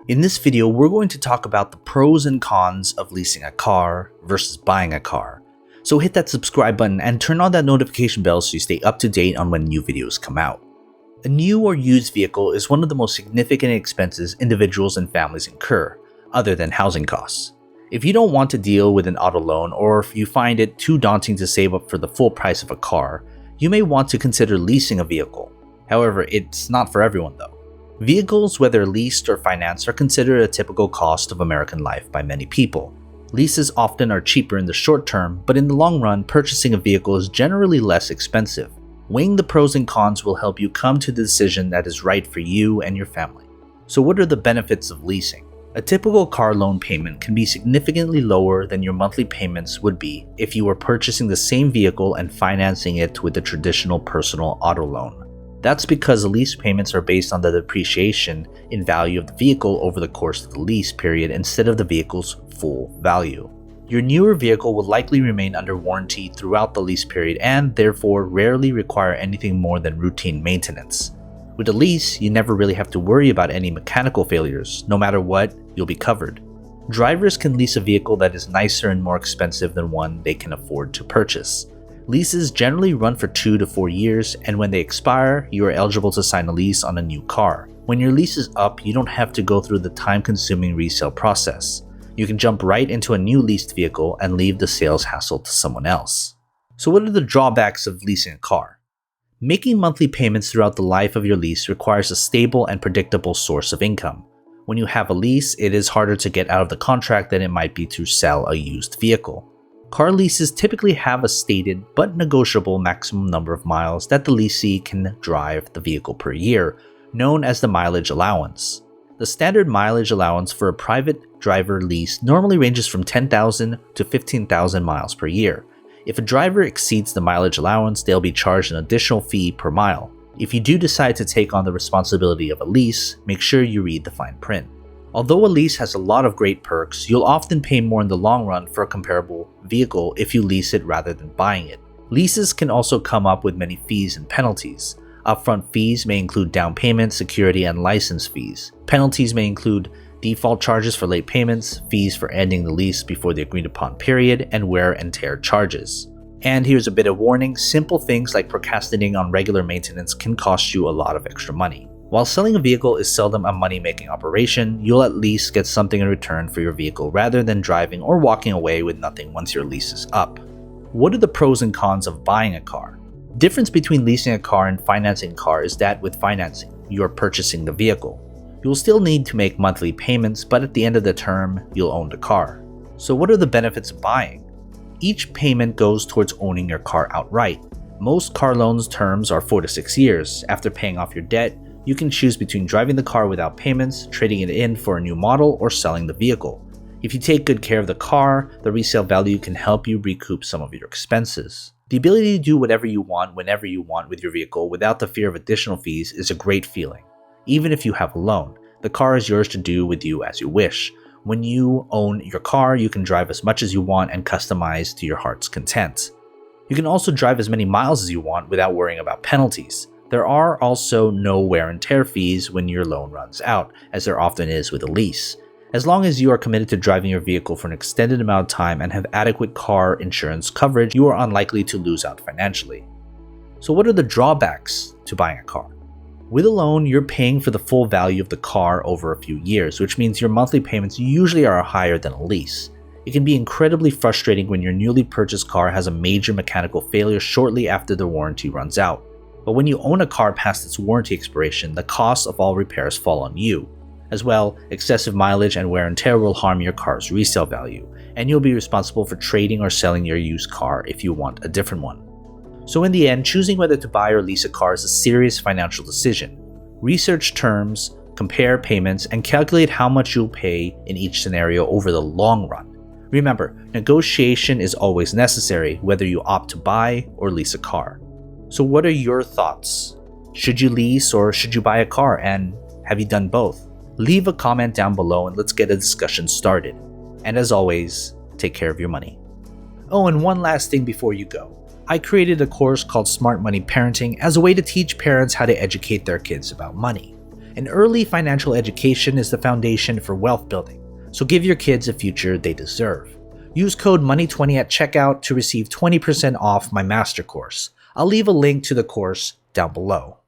In this video, we're going to talk about the pros and cons of leasing a car versus buying a car. So hit that subscribe button and turn on that notification bell so you stay up to date on when new videos come out. A new or used vehicle is one of the most significant expenses individuals and families incur, other than housing costs. If you don't want to deal with an auto loan, or if you find it too daunting to save up for the full price of a car, you may want to consider leasing a vehicle. However, it's not for everyone though. Vehicles, whether leased or financed, are considered a typical cost of American life by many people. Leases often are cheaper in the short term, but in the long run, purchasing a vehicle is generally less expensive. Weighing the pros and cons will help you come to the decision that is right for you and your family. So what are the benefits of leasing? A typical car loan payment can be significantly lower than your monthly payments would be if you were purchasing the same vehicle and financing it with a traditional personal auto loan. That's because the lease payments are based on the depreciation in value of the vehicle over the course of the lease period instead of the vehicle's full value. Your newer vehicle will likely remain under warranty throughout the lease period and therefore rarely require anything more than routine maintenance. With a lease, you never really have to worry about any mechanical failures. No matter what, you'll be covered. Drivers can lease a vehicle that is nicer and more expensive than one they can afford to purchase. Leases generally run for 2 to 4 years, and when they expire, you are eligible to sign a lease on a new car. When your lease is up, you don't have to go through the time-consuming resale process. You can jump right into a new leased vehicle and leave the sales hassle to someone else. So what are the drawbacks of leasing a car? Making monthly payments throughout the life of your lease requires a stable and predictable source of income. When you have a lease, it is harder to get out of the contract than it might be to sell a used vehicle. Car leases typically have a stated but negotiable maximum number of miles that the lessee can drive the vehicle per year, known as the mileage allowance. The standard mileage allowance for a private driver lease normally ranges from 10,000 to 15,000 miles per year. If a driver exceeds the mileage allowance, they'll be charged an additional fee per mile. If you do decide to take on the responsibility of a lease, make sure you read the fine print. Although a lease has a lot of great perks, you'll often pay more in the long run for a comparable vehicle if you lease it rather than buying it. Leases can also come up with many fees and penalties. Upfront fees may include down payment, security, and license fees. Penalties may include default charges for late payments, fees for ending the lease before the agreed upon period, and wear and tear charges. And here's a bit of warning, simple things like procrastinating on regular maintenance can cost you a lot of extra money. While selling a vehicle is seldom a money-making operation, you'll at least get something in return for your vehicle rather than driving or walking away with nothing once your lease is up. What are the pros and cons of buying a car? The difference between leasing a car and financing a car is that with financing, you're purchasing the vehicle. You'll still need to make monthly payments, but at the end of the term, you'll own the car. So what are the benefits of buying? Each payment goes towards owning your car outright. Most car loans terms are 4 to 6 years. After paying off your debt, you can choose between driving the car without payments, trading it in for a new model, or selling the vehicle. If you take good care of the car, the resale value can help you recoup some of your expenses. The ability to do whatever you want whenever you want with your vehicle without the fear of additional fees is a great feeling. Even if you have a loan, the car is yours to do with you as you wish. When you own your car, you can drive as much as you want and customize to your heart's content. You can also drive as many miles as you want without worrying about penalties. There are also no wear and tear fees when your loan runs out, as there often is with a lease. As long as you are committed to driving your vehicle for an extended amount of time and have adequate car insurance coverage, you are unlikely to lose out financially. So what are the drawbacks to buying a car? With a loan, you're paying for the full value of the car over a few years, which means your monthly payments usually are higher than a lease. It can be incredibly frustrating when your newly purchased car has a major mechanical failure shortly after the warranty runs out. But when you own a car past its warranty expiration, the costs of all repairs fall on you. As well, excessive mileage and wear and tear will harm your car's resale value, and you'll be responsible for trading or selling your used car if you want a different one. So in the end, choosing whether to buy or lease a car is a serious financial decision. Research terms, compare payments, and calculate how much you'll pay in each scenario over the long run. Remember, negotiation is always necessary, whether you opt to buy or lease a car. So what are your thoughts? Should you lease or should you buy a car, and have you done both? Leave a comment down below and let's get a discussion started. And as always, take care of your money. Oh, and one last thing before you go. I created a course called Smart Money Parenting as a way to teach parents how to educate their kids about money. An early financial education is the foundation for wealth building, so give your kids a future they deserve. Use code MONEY20 at checkout to receive 20% off my master course. I'll leave a link to the course down below.